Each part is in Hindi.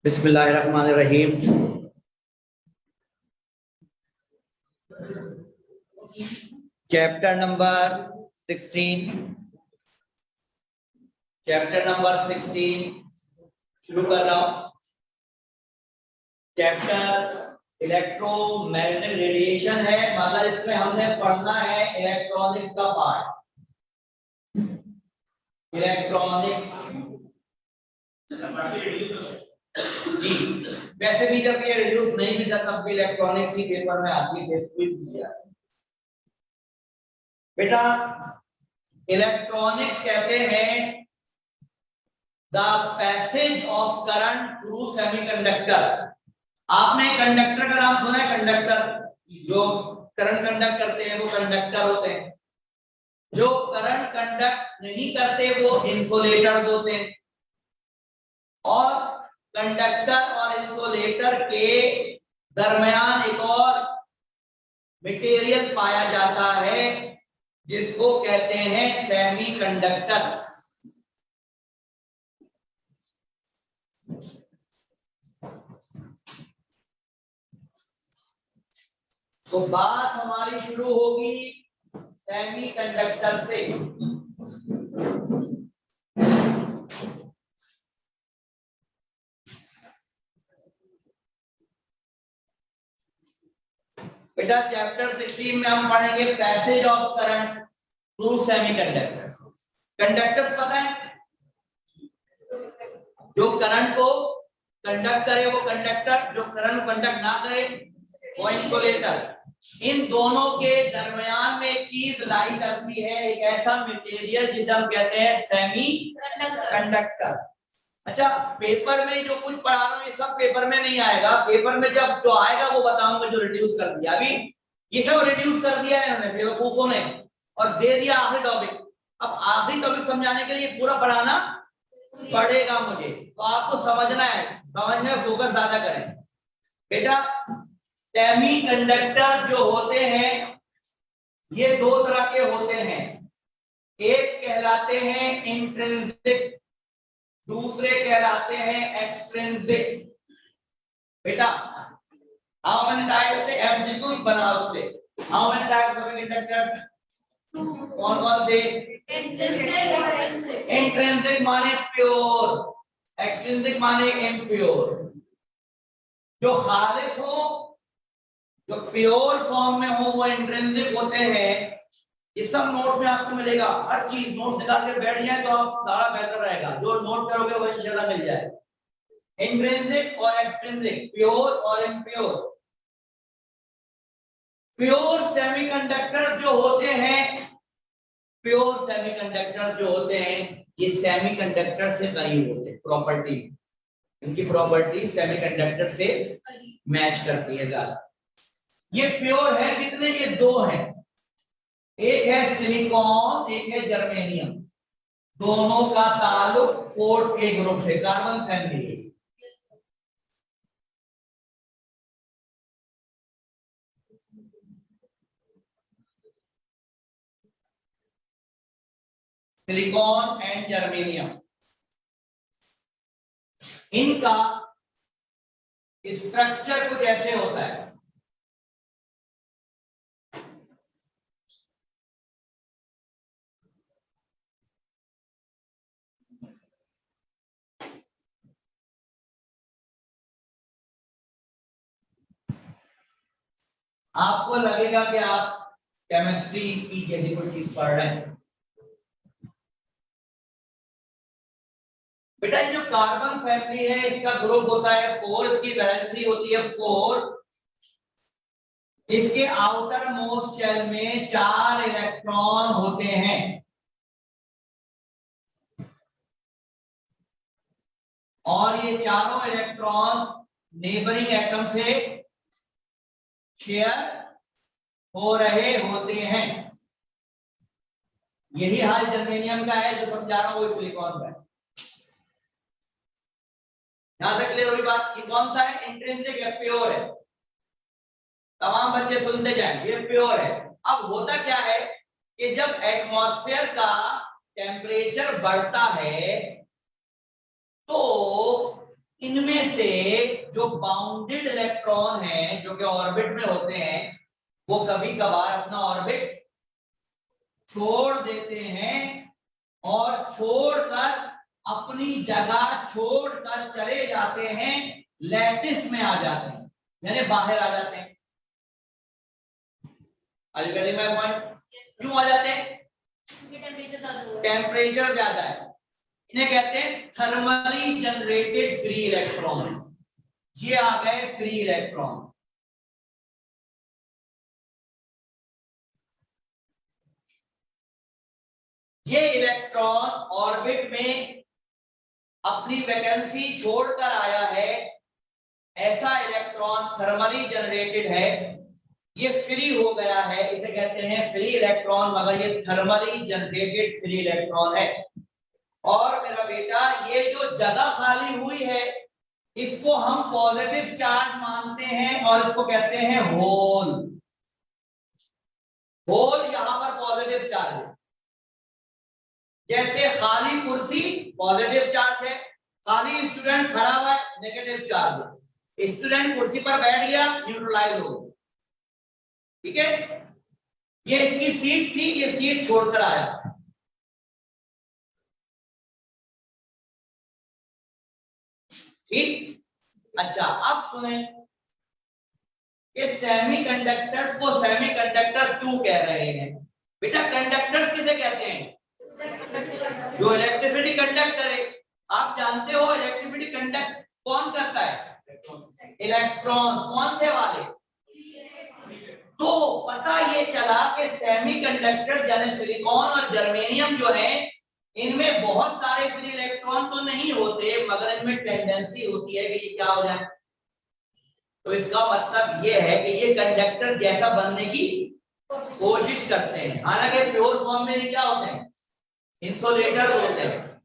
बिस्मिल्लाहिर्रहमानिर्रहीम। चैप्टर नंबर 16 शुरू कर रहा हूं। चैप्टर इलेक्ट्रोमैग्नेटिक रेडिएशन है, मतलब इसमें हमने पढ़ना है इलेक्ट्रॉनिक्स का पार्ट। इलेक्ट्रॉनिक्स जी, वैसे भी जब ये रिड्यूस नहीं भी था तब भी इलेक्ट्रॉनिक्स ही पेपर में आती है। बेटा इलेक्ट्रॉनिक्स कहते हैं the passage of current through semiconductor. आपने कंडक्टर का नाम सुना है? कंडक्टर जो करंट कंडक्ट करते हैं वो कंडक्टर होते हैं, जो करंट कंडक्ट नहीं करते वो इंसुलेटर्स होते हैं। और कंडक्टर और इंसुलेटर के दरमियान एक और मटेरियल पाया जाता है जिसको कहते हैं सेमीकंडक्टर। तो बात हमारी शुरू होगी सेमीकंडक्टर से। बेटा चैप्टर 16 में हम पढ़ेंगे passage of current through semiconductor. Conductors पता है, जो करंट को कंडक्ट करे वो कंडक्टर, जो करंट कंडक्ट ना करे वो इंसुलेटर। इन दोनों के दरमियान में एक चीज लाई करती है, एक ऐसा मटेरियल जिसे हम कहते हैं सेमी कंडक्टर। अच्छा, पेपर में जो कुछ पढ़ा रहा हूं ये सब पेपर में नहीं आएगा। पेपर में जब जो आएगा वो बताऊंगा जो रिड्यूस कर दिया। अभी ये सब रिड्यूस कर दिया है इन्होंने, बेवकूफों ने, और दे दिया आखिरी टॉपिक। अब आखिरी टॉपिक समझाने के लिए पूरा पढ़ाना पड़ेगा मुझे, तो आपको समझना है, समझने में फोकस ज्यादा करें। बेटा सेमीकंडक्टर जो होते हैं ये दो तरह के होते हैं, एक कहलाते हैं इंट्रिंसिक, दूसरे कहलाते हैं एक्सट्रिंसिक। बेटा हाउ मेनी टाइप्स से एमसीक्यू बना उससे, how many types of conductors, कौन कौन से? इंट्रिंसिक माने प्योर, एक्सट्रिंसिक माने इम्प्योर। जो खालिस हो, जो प्योर फॉर्म में हो वो इंट्रिंसिक होते हैं। ये सब नोट में आपको मिलेगा, हर चीज नोट निकाल के बैठ जाए तो आप ज्यादा बेहतर रहेगा। जो नोट करोगे वो इंशाल्लाह मिल जाए। इंट्रिंसिक और एक्सट्रिंसिक, प्योर और इम्प्योर। प्योर सेमीकंडक्टर जो होते हैं, प्योर सेमीकंडक्टर जो होते हैं ये सेमीकंडक्टर से करीब होते हैं, प्रॉपर्टी इनकी प्रॉपर्टी सेमीकंडक्टर से मैच करती है ज्यादा। ये प्योर है कितने? ये दो हैं, एक है सिलिकॉन, एक है जर्मेनियम। दोनों का ताल्लुक 4A ग्रुप से, कार्बन फैमिली है। सिलिकॉन एंड जर्मेनियम, इनका स्ट्रक्चर कुछ ऐसे होता है। आपको लगेगा कि आप केमिस्ट्री की जैसी कोई चीज पढ़ रहे हैं। बेटा जो कार्बन फैमिली है इसका ग्रुप होता है 4, इसकी वैलेंसी होती है 4। इसके आउटर मोस्ट शेल में 4 इलेक्ट्रॉन होते हैं, और ये चारों इलेक्ट्रॉन्स नेबरिंग एटम से शेयर हो रहे होते हैं। यही हाल जर्मेनियम का है, जो समझा रहा हूं वो सिलिकॉन का है। यहां तक क्लियर हुई बात? ये कौन सा है? इंट्रिंसिक है, प्योर है। तमाम बच्चे सुनते जाएं, ये प्योर है। अब होता क्या है कि जब एटमॉस्फेयर का टेम्परेचर बढ़ता है तो इनमें से जो बाउंडेड इलेक्ट्रॉन है जो कि ऑर्बिट में होते हैं वो कभी कभार अपना ऑर्बिट छोड़ देते हैं और छोड़कर अपनी जगह छोड़कर चले जाते हैं, लैटिस में आ जाते हैं, यानी बाहर आ जाते हैं। Are you getting my point? क्यों आ जाते हैं? टेम्परेचर ज्यादा है। इन्हें कहते हैं थर्मली जनरेटेड फ्री इलेक्ट्रॉन। ये आ गए फ्री इलेक्ट्रॉन। ये इलेक्ट्रॉन ऑर्बिट में अपनी वैकेंसी छोड़कर आया है, ऐसा इलेक्ट्रॉन थर्मली जनरेटेड है, ये फ्री हो गया है, इसे कहते हैं फ्री इलेक्ट्रॉन, मगर ये थर्मली जनरेटेड फ्री इलेक्ट्रॉन है। और मेरा बेटा ये जो जगह खाली हुई है इसको हम पॉजिटिव चार्ज मानते हैं और इसको कहते हैं होल। होल यहां पर पॉजिटिव चार्ज है। जैसे खाली कुर्सी पॉजिटिव चार्ज है, खाली स्टूडेंट खड़ा हुआ है नेगेटिव चार्ज है, स्टूडेंट कुर्सी पर बैठ गया न्यूट्रलाइज हो। ठीक है, ये इसकी सीट थी, ये सीट छोड़कर आया। ठीक, अच्छा अब सुने कि सेमीकंडक्टर्स को सेमीकंडक्टर्स क्यों कह रहे हैं? बेटा कंडक्टर्स किसे कहते हैं? जो इलेक्ट्रिसिटी कंडक्ट करे। आप जानते हो इलेक्ट्रिसिटी कंडक्ट कौन करता है? इलेक्ट्रॉन। कौन से वाले? तो पता ये चला कि सेमीकंडक्टर्स यानी सिलिकॉन और जर्मेनियम जो है इनमें बहुत सारे फ्री इलेक्ट्रॉन तो नहीं होते, मगर इनमें टेंडेंसी होती है कि ये क्या हो जाए। तो इसका मतलब ये है कि ये कंडक्टर जैसा बनने की कोशिश करते हैं। हालांकि प्योर फॉर्म में ये क्या होते हैं? इंसुलेटर होते हैं,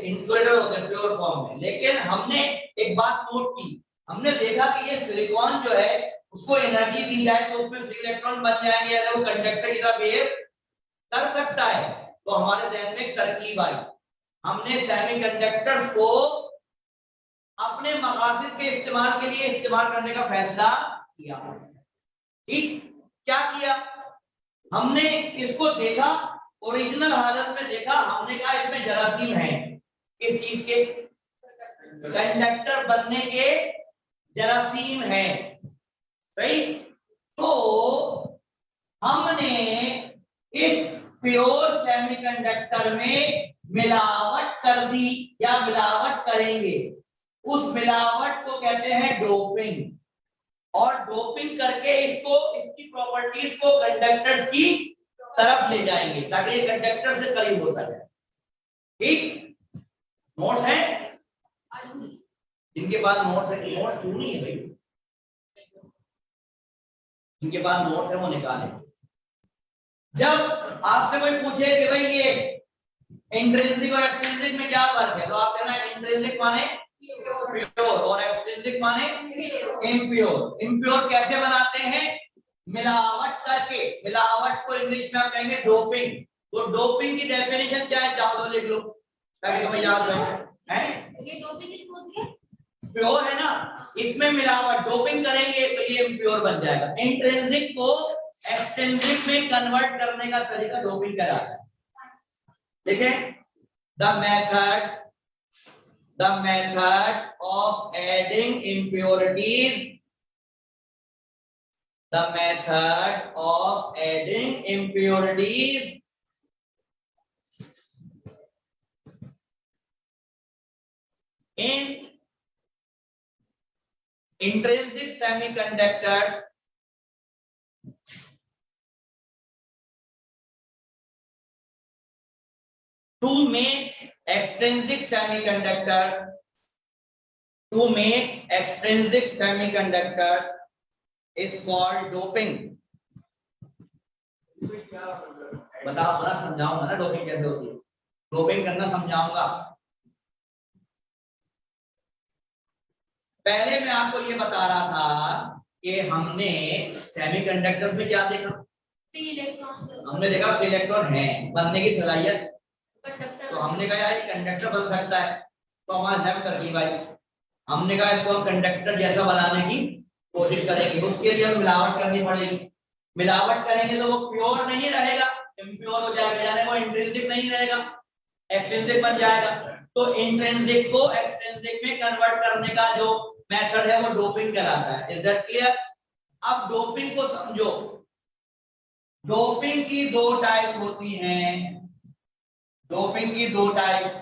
इंसुलेटर होते हैं प्योर फॉर्म में। लेकिन हमने एक बात नोट की, हमने देखा कि ये सिलिकॉन जो है उसको एनर्जी दी जाए तो उसमें फ्री इलेक्ट्रॉन बन जाएंगे, अगर वो कंडक्टर की तरह बिहेव कर सकता है। तो हमारे ध्यान में एक तरकीब आई, हमने सेमीकंडक्टर्स को अपने मकासद के इस्तेमाल के लिए इस्तेमाल करने का फैसला किया। ठीक, क्या किया? हमने इसको देखा, ओरिजिनल हालत में देखा, हमने कहा इसमें जरासीम है। किस चीज के? कंडक्टर बनने के जरासीम है। सही, तो हमने इस प्योर सेमीकंडक्टर में मिलावट कर दी या मिलावट करेंगे। उस मिलावट को कहते हैं डोपिंग, और डोपिंग करके इसको इसकी प्रॉपर्टीज को कंडक्टर्स की तरफ ले जाएंगे ताकि ये कंडक्टर से करीब होता जाए। ठीक, नोट्स है? इनके पास नोट्स है, नोट्स क्यों नहीं है भाई? इनके पास नोट्स है वो निकालें। जब आपसे कोई पूछे कि भाई ये इंट्रिंसिक और एक्सट्रिंसिक में क्या फर्क है, तो आप कहना इंट्रिंसिक माने प्योर और एक्सट्रिंसिक माने इम्प्योर। इम्प्योर कैसे बनाते हैं? मिलावट करके। मिलावट को इंग्लिश में कहेंगे डोपिंग। तो डोपिंग की डेफिनेशन क्या है? चाहो लिख लो ताकि तुम्हें याद रहे। ये डोपिंग किसको होती है? प्योर है ना, इसमें मिलावट, डोपिंग करेंगे तो ये इम्प्योर बन जाएगा। इंट्रिंसिक को एक्सट्रिंसिक में कन्वर्ट करने का तरीका डोपिंग कहलाता है। देखें, the method of adding impurities, the method of adding impurities in intrinsic semiconductors to make extrinsic semiconductors is called doping. बताओ ना, समझाऊंगा ना डोपिंग कैसे होती है, डोपिंग करना समझाऊंगा। पहले मैं आपको ये बता रहा था कि हमने सेमीकंडक्टर्स में क्या देखा? Free electron. हमने देखा फ्री इलेक्ट्रॉन है, बनने की सलाहियत। तो हमने कहा यार कंडक्टर बन सकता है, तो हमारा जब तरकीब आई, हमने कहा इसको हम कंडक्टर जैसा बनाने की कोशिश करेंगे, उसके लिए हमें मिलावट करनी पड़ेगी। मिलावट करेंगे तो वो प्योर नहीं रहेगा, इम्प्योर हो जाएगा, यानी वो इंट्रिंसिक नहीं रहेगा, एक्सट्रिंसिक बन जाएगा। तो इंट्रिंसिक को एक्सट्रिंसिक में कन्वर्ट करने का जो मेथड है वो डोपिंग कहलाता है। Is that clear? अब डोपिंग को समझो। डोपिंग की दो टाइप्स होती हैं, डोपिंग की दो टाइप्स,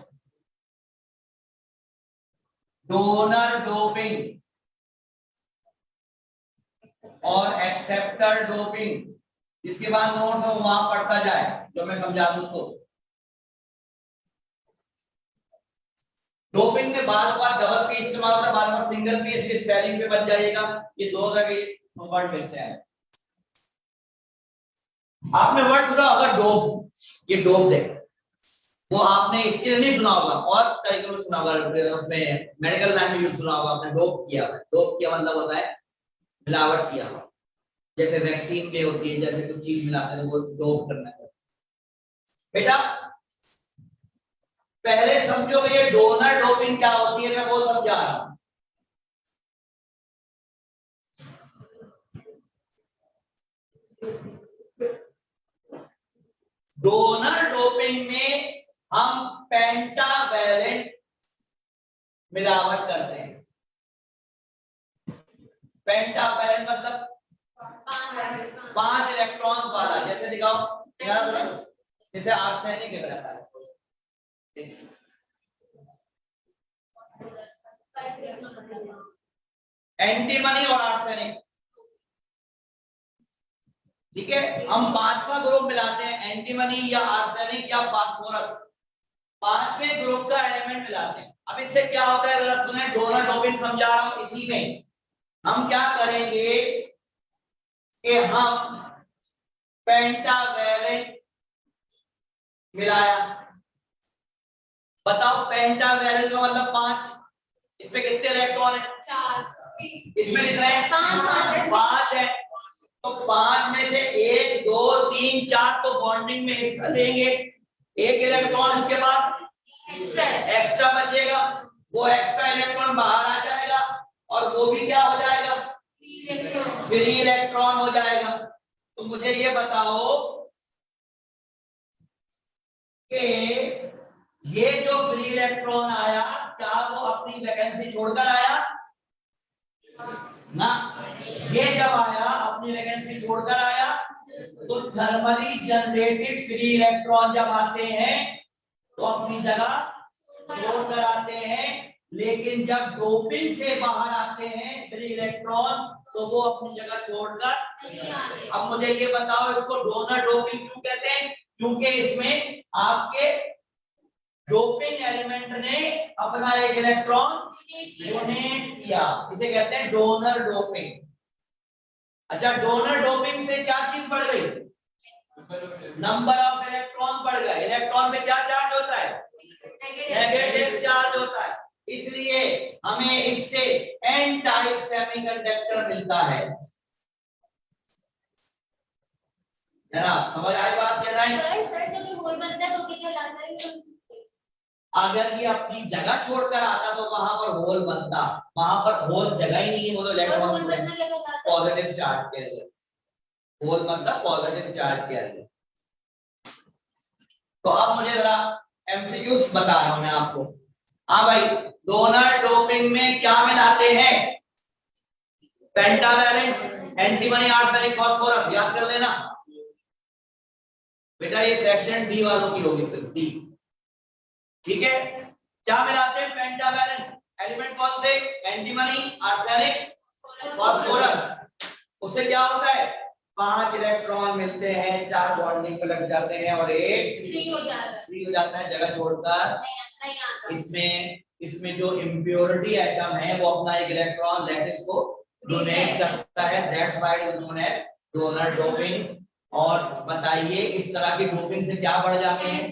डोनर डोपिंग और एक्सेप्टर डोपिंग। इसके बाद नोट्स है वहां पढ़ता जाए जो मैं समझा दूं तो। डोपिंग में बार बार डबल पी इस्तेमाल होता है, बार बार सिंगल पी, इसके स्पेलिंग पे बच जाइएगा, ये दो तरह के वर्ड मिलते हैं। आपने वर्ड सुना होगा डोप, ये डोप है, वो आपने इसके लिए नहीं सुना होगा और तरीके में सुना होगा, उसमें मेडिकल लाइन में यूज सुना होगा आपने, डोप किया। डोप किया मतलब होता है मिलावट किया, जैसे वैक्सीन में होती है, जैसे कुछ चीज मिलाते हैं वो डोप करना है। बेटा पहले समझो कि ये डोनर डोपिंग क्या होती है, मैं वो समझा रहा हूं। डोनर डोपिंग में हम पेंटावैलेंट मिलावट करते हैं। पेंटावैलेंट मतलब 5 इलेक्ट्रॉन वाला, जैसे दिखाओ, जैसे आर्सेनिक रहता है, एंटीमनी और आर्सेनिक, ठीक है। हम 5वां ग्रुप मिलाते हैं, एंटीमनी या आर्सेनिक या फास्फोरस, 5वें ग्रुप का एलिमेंट मिलाते हैं। अब इससे क्या होता है जरा सुने, डोनर डोपिंग समझा रहा हूं। इसी में हम क्या करेंगे कि हम पेंटावैलेंट मिलाया, बताओ पेंटावैलेंट का मतलब 5, इसमें कितने इलेक्ट्रॉन है? 4, इसमें कितने हैं? 5 है। तो 5 में से 1 2 3 4 तो बॉन्डिंग में हिस्सा देंगे, एक इलेक्ट्रॉन इसके पास एक्स्ट्रा बचेगा, वो एक्स्ट्रा इलेक्ट्रॉन बाहर आ जाएगा और वो भी क्या हो जाएगा? फ्री इलेक्ट्रॉन हो जाएगा। तो मुझे ये बताओ कि ये जो फ्री इलेक्ट्रॉन आया, क्या वो अपनी वैकेंसी छोड़कर आया? ना, ये जब आया अपनी वैकेंसी छोड़कर आया, तो थर्मली जनरेटेड फ्री इलेक्ट्रॉन जब आते हैं तो अपनी जगह छोड़कर आते हैं, लेकिन जब डोपिंग से बाहर आते हैं फ्री इलेक्ट्रॉन तो वो अपनी जगह छोड़कर। अब मुझे ये बताओ इसको डोनर डोपिंग क्यों कहते हैं? क्योंकि इसमें आपके डोपिंग एलिमेंट ने अपना एक इलेक्ट्रॉन डोनेट किया, इसे कहते हैं डोनर डोपिंग। अच्छा, डोनर डोपिंग से क्या चीज बढ़ गई? नंबर ऑफ इलेक्ट्रॉन बढ़ गए। इलेक्ट्रॉन में क्या चार्ज होता है? नेगेटिव चार्ज होता है, इसलिए हमें इससे एन टाइप सेमीकंडक्टर मिलता है ना? समझ आई बात? क्या नहीं सर, जब ये होल बनता है तो क्या लाता है? अगर ये अपनी जगह छोड़कर आता तो वहां पर होल बनता, वहां पर होल जगह ही नहीं है, वो तो इलेक्ट्रॉन पॉजिटिव चार्ज के लिए, होल मतलब पॉजिटिव चार्ज के लिए। तो अब मुझे जरा एमसीक्यूज बता रहा हूं मैं आपको। हाँ भाई, डोनर डोपिंग में क्या मिलाते हैं? पेंटावैलेंट, एंटीमनी, आर्सेनिक, फास्फोरस, याद कर लेना बेटा, ये सेक्शन डी वालों की होगी, सिर्फ डी, ठीक है। क्या मिलाते हैं? पेंटावैलेंट एलिमेंट कौन से? Antimony, arsenic, phosphorus. उससे क्या होता है? 5 इलेक्ट्रॉन मिलते हैं, 4 बॉन्डिंग पे लग जाते हैं और एक फ्री हो जाता है जगह छोड़कर। इसमें जो इम्प्योरिटी एटम है वो अपना एक इलेक्ट्रॉन लैटिस को डोनेट करता है, that's why it is known as donor doping. और बताइए इस तरह की डोपिंग से क्या बढ़ जाते हैं?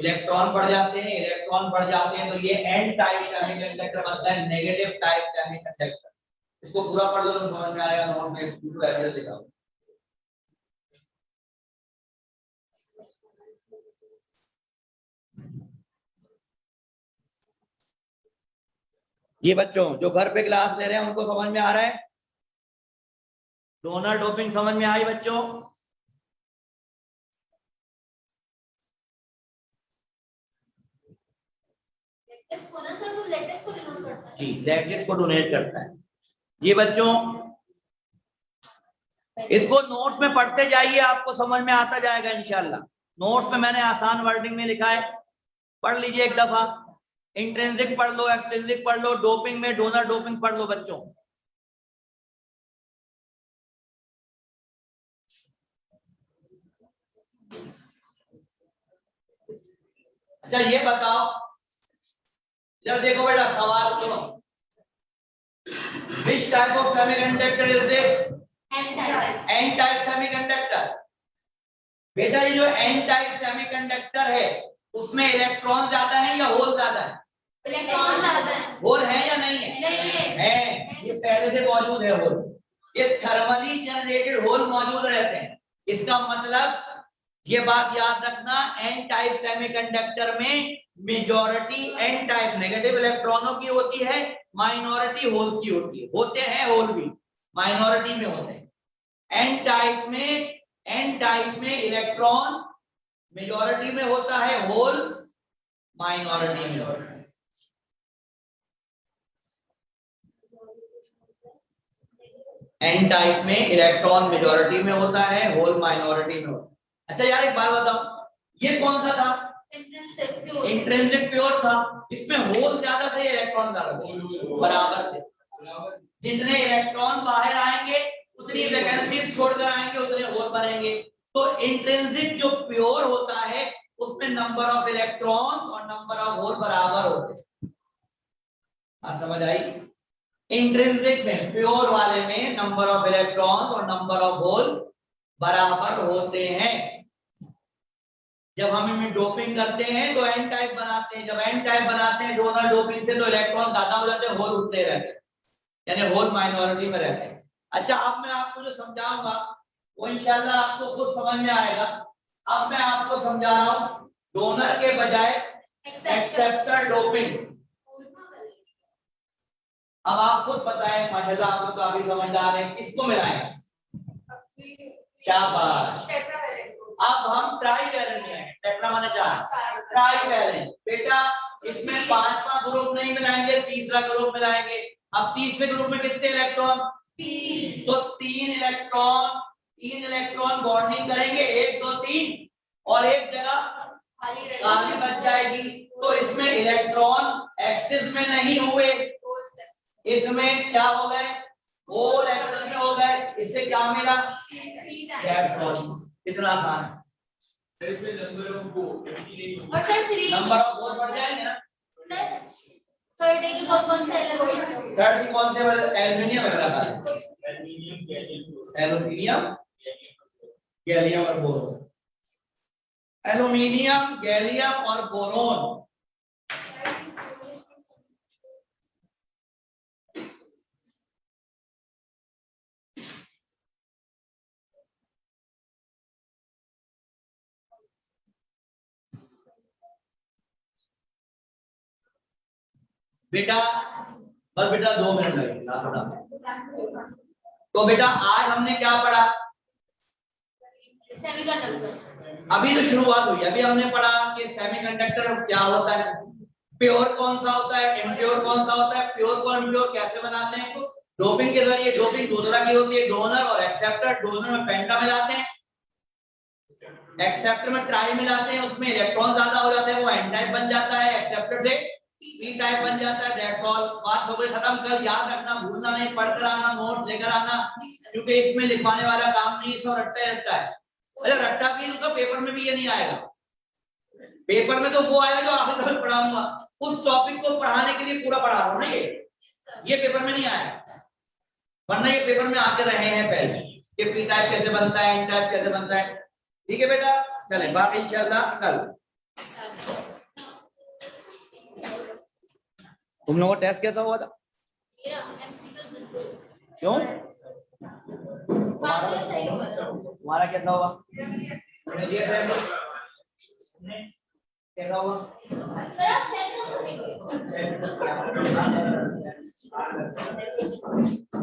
इलेक्ट्रॉन बढ़ जाते हैं। इलेक्ट्रॉन बढ़ जाते हैं तो ये एन टाइप सेमीकंडक्टर बनता है, नेगेटिव टाइप सेमीकंडक्टर। इसको पूरा पढ़ लो तो समझ में आएगा, नोट में पूरा एड्रेस लिखा। ये बच्चों जो घर पे क्लास ले रहे हैं उनको समझ में आ रहा है? डोनर डोपिंग समझ में आई बच्चों? जी, लैक्टेस को डोनेट करता है। ये बच्चों इसको नोट्स में पढ़ते जाइए, आपको समझ में आता जाएगा इंशाल्लाह। नोट्स में मैंने आसान वर्डिंग में लिखा है, पढ़ लीजिए एक दफा। इंट्रिंसिक पढ़ लो, एक्सट्रिंसिक पढ़ लो, डोपिंग में डोनर डोपिंग पढ़ लो बच्चों। अच्छा ये बताओ, जब देखो बेटा सवाल सुनो, which type of semiconductor is this? N type semiconductor. बेटा ये जो एन टाइप सेमीकंडक्टर है उसमें इलेक्ट्रॉन ज्यादा है या होल ज्यादा है? इलेक्ट्रॉन ज्यादा है। होल है या नहीं है? नहीं है। ये पहले से मौजूद है होल, ये थर्मली जनरेटेड होल मौजूद रहते हैं। इसका मतलब ये बात याद रखना, एन टाइप सेमीकंडक्टर में मेजॉरिटी एन टाइप नेगेटिव इलेक्ट्रॉनों की होती है, माइनॉरिटी होल की होती है। होते हैं होल भी, माइनॉरिटी में होते हैं। एन टाइप में इलेक्ट्रॉन मेजॉरिटी में होता है, होल माइनॉरिटी में होता है। एन टाइप में इलेक्ट्रॉन मेजॉरिटी में होता है, होल माइनॉरिटी में होता है। अच्छा यार एक बात बताओ, ये कौन सा था? इंट्रिंसिक प्योर था। इसमें होल ज्यादा थे, इलेक्ट्रॉन ज्यादा थे? बराबर थे। जितने इलेक्ट्रॉन बाहर आएंगे उतनी वैकेंसीज छोड़कर आएंगे, उतने होल बनेंगे। तो इंट्रिंसिक जो प्योर होता है उसमें नंबर ऑफ इलेक्ट्रॉन और नंबर ऑफ होल बराबर होते हैं। समझ आई? इंट्रिंसिक में प्योर वाले में नंबर ऑफ इलेक्ट्रॉन और नंबर ऑफ होल बराबर होते हैं। जब हम इनमें डोपिंग करते हैं तो एन टाइप बनाते हैं। जब एन टाइप बनाते हैं डोनर डोपिंग से तो इलेक्ट्रॉन ज्यादा हो जाते हैं, होल उठते रहते हैं, यानी होल माइनॉरिटी में रहते हैं। अच्छा अब मैं आपको जो समझाऊंगा वो इंशाल्लाह आपको खुद समझ में आएगा। अब मैं आपको समझा रहा हूं डोनर के बजाय एक्सेप्टर डोपिंग। अब आप खुद बताएं, माशाल्लाह आप लोग काफी समझदार हैं, किसको मिलाएं? शाबाश। अब हम ट्राईवैलेंट में, टेट्रा माने 4, ट्राईवैलेंट। बेटा इसमें पांचवा ग्रुप नहीं मिलाएंगे, तीसरा ग्रुप मिलाएंगे। अब तीसरे ग्रुप में कितने इलेक्ट्रॉन? 3। तो 3 इलेक्ट्रॉन बॉन्डिंग करेंगे, 1 2 3, और एक जगह खाली बच जाएगी। तो इसमें इलेक्ट्रॉन एक्सिस में नहीं हुए, इसमें क्या हो गए? होल एक्सिस में हो गए। इससे क्या मिला? That's all. इतना आसान है। इसमें नंबर ऑफ होल बढ़ जाएंगे ना। थर्ड की कौन से एल्यूमिनियम वगैरह का? एल्यूमिनियम, गैलियम और बोरोन। एल्यूमिनियम, गैलियम और बोरोन। बेटा बस बेटा 2 मिनट लगेगा। तो बेटा आज हमने क्या पढ़ा? अभी तो शुरुआत हुई, अभी हमने पढ़ा कि सेमीकंडक्टर क्या होता है, प्योर कौन सा होता है, इम्प्योर कौन सा होता है, प्योर को इम्प्योर कैसे बनाते हैं, डोपिंग के जरिए। डोपिंग दो तरह की होती है, डोनर और एक्सेप्टर। डोनर में पेंटा मिलाते हैं, एक्सेप्टर में ट्राई मिलाते हैं, उसमें इलेक्ट्रॉन ज्यादा हो जाते हैं, वो एन टाइप बन जाता है, एक्सेप्टर से पी टाइप बन जाता है। दैट्स ऑल, बात हो गई खत्म। कल याद रखना, भूलना नहीं, पढ़कर आना, नोट्स लेकर आना, क्योंकि इसमें लिखवाने वाला काम नहीं, इसमें रट्टा रट्टा है। अरे रट्टा भी उसका पेपर में भी ये नहीं आएगा। पेपर में तो वो आएगा जो आखिर में पढ़ाऊंगा, उस टॉपिक को पढ़ाने के लिए पूरा पढ़ा रहा हूं ना। ये पेपर में नहीं आया, वरना ये पेपर में आके रहे हैं पहले कि पी टाइप कैसे बनता है, एन टाइप कैसे बनता है। ठीक है बेटा, चले बाकी इंशाल्लाह कल। तुम लोगों का टेस्ट कैसा हुआ था? क्यों? तुम्हारा कैसा हुआ? देखा वो सर आप चेक कर